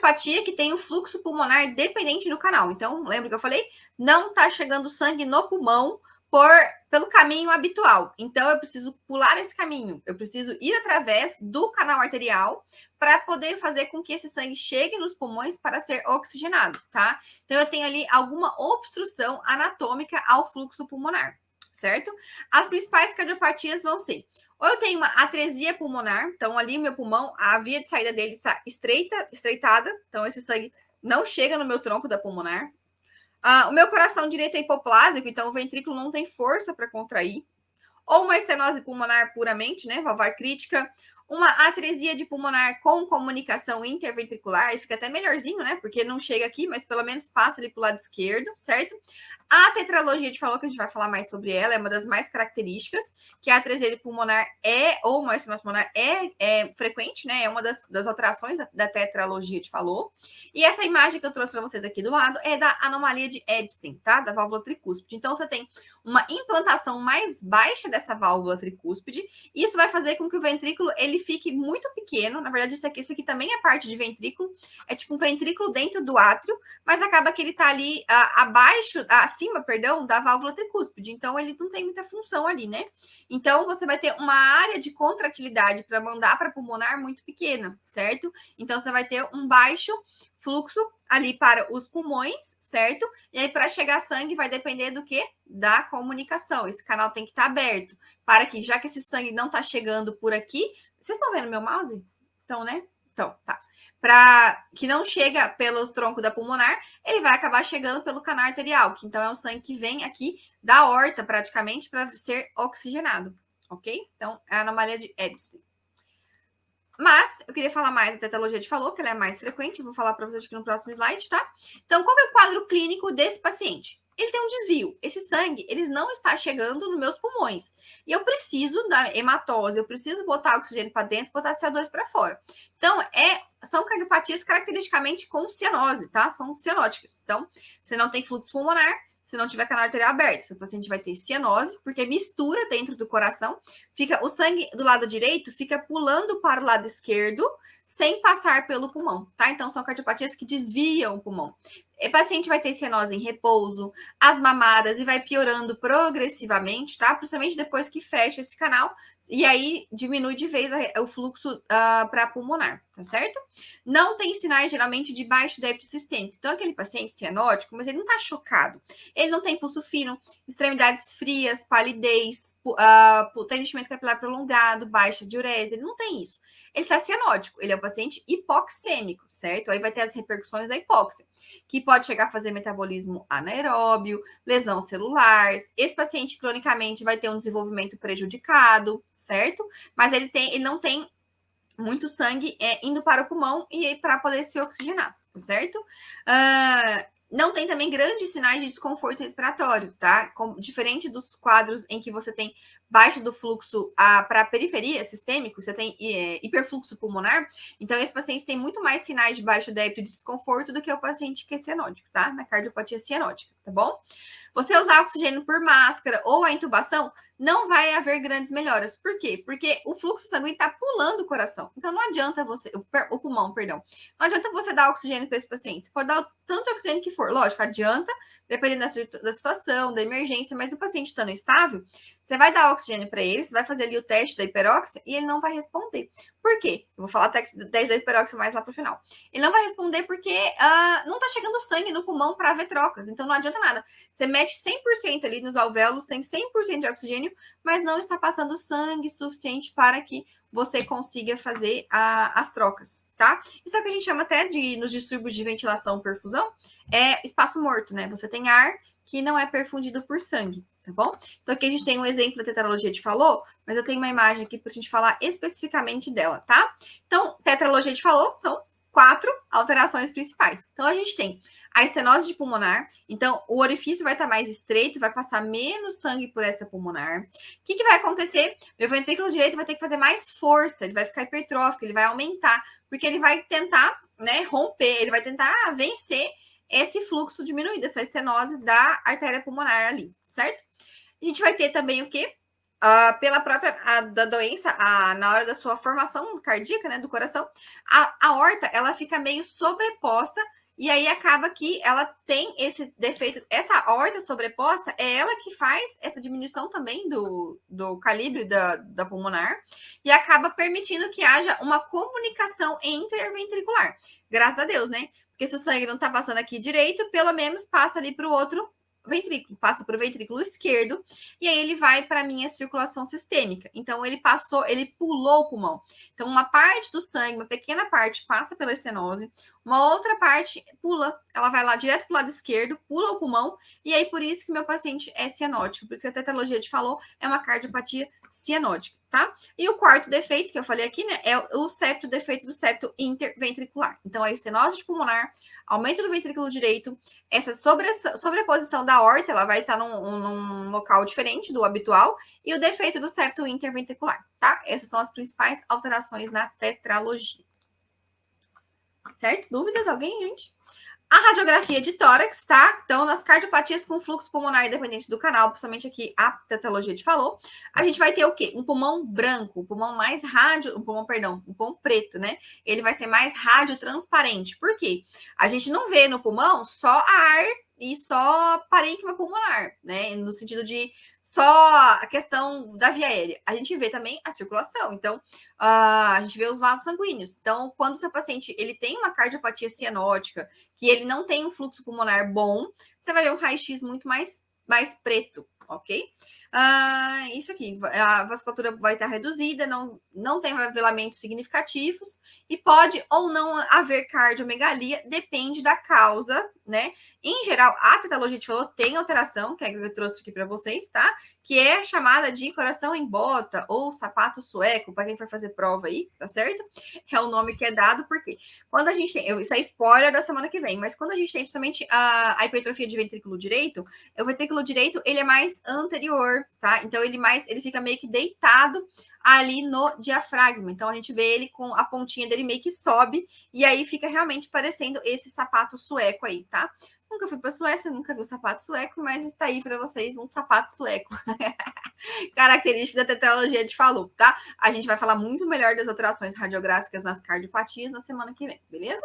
cardiopatia que tem o fluxo pulmonar dependente do canal. Então, lembra que eu falei? Não está chegando sangue no pulmão pelo caminho habitual. Então, eu preciso pular esse caminho. Eu preciso ir através do canal arterial para poder fazer com que esse sangue chegue nos pulmões para ser oxigenado, tá? Então, eu tenho ali alguma obstrução anatômica ao fluxo pulmonar, certo? As principais cardiopatias vão ser: ou eu tenho uma atresia pulmonar, então ali o meu pulmão, a via de saída dele está estreitada, então esse sangue não chega no meu tronco da pulmonar. O meu coração direito é hipoplásico, então o ventrículo não tem força para contrair. Ou uma estenose pulmonar puramente, né, valvar crítica, uma atresia de pulmonar com comunicação interventricular, e fica até melhorzinho, né, porque não chega aqui, mas pelo menos passa ali para o lado esquerdo, certo? A tetralogia de Fallot, que a gente vai falar mais sobre ela, é uma das mais características, que a atresia pulmonar ou uma estenose pulmonar é frequente, né, é uma das alterações da tetralogia de Fallot. E essa imagem que eu trouxe para vocês aqui do lado é da anomalia de Ebstein, tá? Da válvula tricúspide. Então, você tem uma implantação mais baixa dessa válvula tricúspide. Isso vai fazer com que o ventrículo ele fique muito pequeno. Na verdade, isso aqui também é parte de ventrículo. É tipo um ventrículo dentro do átrio, mas acaba que ele está ali acima, da válvula tricúspide. Então, ele não tem muita função ali, né? Então, você vai ter uma área de contratilidade para mandar para pulmonar muito pequena, certo? Então, você vai ter um baixo fluxo ali para os pulmões, certo? E aí, para chegar sangue, vai depender do quê? Da comunicação. Esse canal tem que estar aberto. Para que, já que esse sangue não está chegando por aqui. Vocês estão vendo meu mouse? Então, né? Então, tá. Para que não chega pelo tronco da pulmonar, ele vai acabar chegando pelo canal arterial, que então é um sangue que vem aqui da aorta, praticamente, para ser oxigenado. Ok? Então, é a anomalia de Ebstein. Mas eu queria falar mais da tetralogia de Fallot, que ela é mais frequente. Vou falar para vocês aqui no próximo slide, tá? Então, qual é o quadro clínico desse paciente? Ele tem um desvio. Esse sangue, ele não está chegando nos meus pulmões. E eu preciso da hematose, eu preciso botar oxigênio para dentro, botar CO2 para fora. Então, são cardiopatias caracteristicamente com cianose, tá? São cianóticas. Então, você não tem fluxo pulmonar, se não tiver canal arterial aberto. O paciente vai ter cianose, porque mistura dentro do coração. O sangue do lado direito fica pulando para o lado esquerdo, sem passar pelo pulmão, tá? Então, são cardiopatias que desviam o pulmão. O paciente vai ter cianose em repouso, as mamadas, e vai piorando progressivamente, tá? Principalmente depois que fecha esse canal, e aí diminui de vez o fluxo para pulmonar, tá certo? Não tem sinais, geralmente, de baixo débito sistêmico. Então, aquele paciente cianótico, mas ele não tá chocado. Ele não tem pulso fino, extremidades frias, palidez, tem enchimento capilar prolongado, baixa diurese, ele não tem isso. Ele está cianótico, ele é um paciente hipoxêmico, certo? Aí vai ter as repercussões da hipóxia, que pode chegar a fazer metabolismo anaeróbio, lesão celular. Esse paciente, cronicamente, vai ter um desenvolvimento prejudicado, certo? Mas ele não tem muito sangue indo para o pulmão e para poder se oxigenar, tá certo? Não tem também grandes sinais de desconforto respiratório, tá? Diferente dos quadros em que você tem baixa do fluxo para a periferia sistêmico, você tem hiperfluxo pulmonar. Então, esse paciente tem muito mais sinais de baixo débito e de desconforto do que o paciente que é cianótico, tá? Na cardiopatia cianótica, tá bom? Você usar oxigênio por máscara ou a intubação, não vai haver grandes melhoras. Por quê? Porque o fluxo sanguíneo está pulando o coração. Então, não adianta o pulmão, perdão. Não adianta você dar oxigênio para esse paciente. Você pode dar o tanto de oxigênio que for. Lógico, adianta, dependendo da situação, da emergência, mas o paciente estando estável, você vai dar oxigênio para ele, você vai fazer ali o teste da hiperóxia e ele não vai responder. Por quê? Eu vou falar até da hiperóxia mais lá para o final. Ele não vai responder porque não está chegando sangue no pulmão para haver trocas. Então, não adianta nada. Você mete 100% ali nos alvéolos, tem 100% de oxigênio, mas não está passando sangue suficiente para que você consiga fazer as trocas, tá? Isso é o que a gente chama até nos distúrbios de ventilação perfusão, espaço morto, né? Você tem ar que não é perfundido por sangue, tá bom? Então, aqui a gente tem um exemplo da tetralogia de Fallot, mas eu tenho uma imagem aqui para a gente falar especificamente dela, tá? Então, tetralogia de Fallot são 4 alterações principais. Então, a gente tem a estenose de pulmonar. Então, o orifício vai estar mais estreito, vai passar menos sangue por essa pulmonar. O que vai acontecer? O ventrículo direito vai ter que fazer mais força, ele vai ficar hipertrófico, ele vai aumentar, porque ele vai tentar, né, romper, ele vai tentar vencer esse fluxo diminuído, essa estenose da artéria pulmonar ali, certo? A gente vai ter também o quê? pela própria da doença, na hora da sua formação cardíaca, né, do coração, a aorta, ela fica meio sobreposta e aí acaba que ela tem esse defeito. Essa aorta sobreposta é ela que faz essa diminuição também do calibre da pulmonar e acaba permitindo que haja uma comunicação interventricular. Graças a Deus, né? Porque se o sangue não tá passando aqui direito, pelo menos passa ali para o outro ventrículo, passa para o ventrículo esquerdo e aí ele vai para a minha circulação sistêmica. Então ele pulou o pulmão. Então uma parte do sangue, uma pequena parte passa pela estenose, uma outra parte pula, ela vai lá direto para o lado esquerdo, pula o pulmão e aí por isso que meu paciente é cianótico. Por isso que a tetralogia te falou é uma cardiopatia cianótica, tá? E o quarto defeito que eu falei aqui, né, é o septo defeito do septo interventricular. Então a estenose pulmonar, aumento do ventrículo direito, essa sobreposição da aorta, ela vai estar num local diferente do habitual, e o defeito do septo interventricular, tá? Essas são as principais alterações na tetralogia. Certo? Dúvidas? Alguém, gente? A radiografia de tórax, tá? Então, nas cardiopatias com fluxo pulmonar independente do canal, principalmente aqui a tetralogia te falou, a gente vai ter o quê? Um pulmão branco, um pulmão mais rádio, um pulmão preto, né? Ele vai ser mais radiotransparente. Por quê? A gente não vê no pulmão só ar e só parênquima pulmonar, né? No sentido de só a questão da via aérea. A gente vê também a circulação. Então, a gente vê os vasos sanguíneos. Então, quando o seu paciente ele tem uma cardiopatia cianótica, que ele não tem um fluxo pulmonar bom, você vai ver um raio-x muito mais preto, ok? Isso aqui, a vasculatura vai estar reduzida, não tem revelamentos significativos e pode ou não haver cardiomegalia, depende da causa, né? Em geral, a tetralogia te falou tem alteração, que é que eu trouxe aqui para vocês, tá? Que é chamada de coração em bota ou sapato sueco, para quem for fazer prova aí, tá certo? É o nome que é dado, porque quando a gente tem, isso é spoiler da semana que vem, mas quando a gente tem principalmente a hipertrofia de ventrículo direito, o ventrículo direito, ele é mais anterior, tá? Então ele fica meio que deitado ali no diafragma. Então a gente vê ele com a pontinha dele meio que sobe e aí fica realmente parecendo esse sapato sueco aí, tá? Nunca fui para a Suécia, nunca vi o sapato sueco, mas está aí para vocês um sapato sueco. Característica da tetralogia de Fallot, tá? A gente vai falar muito melhor das alterações radiográficas nas cardiopatias na semana que vem, beleza?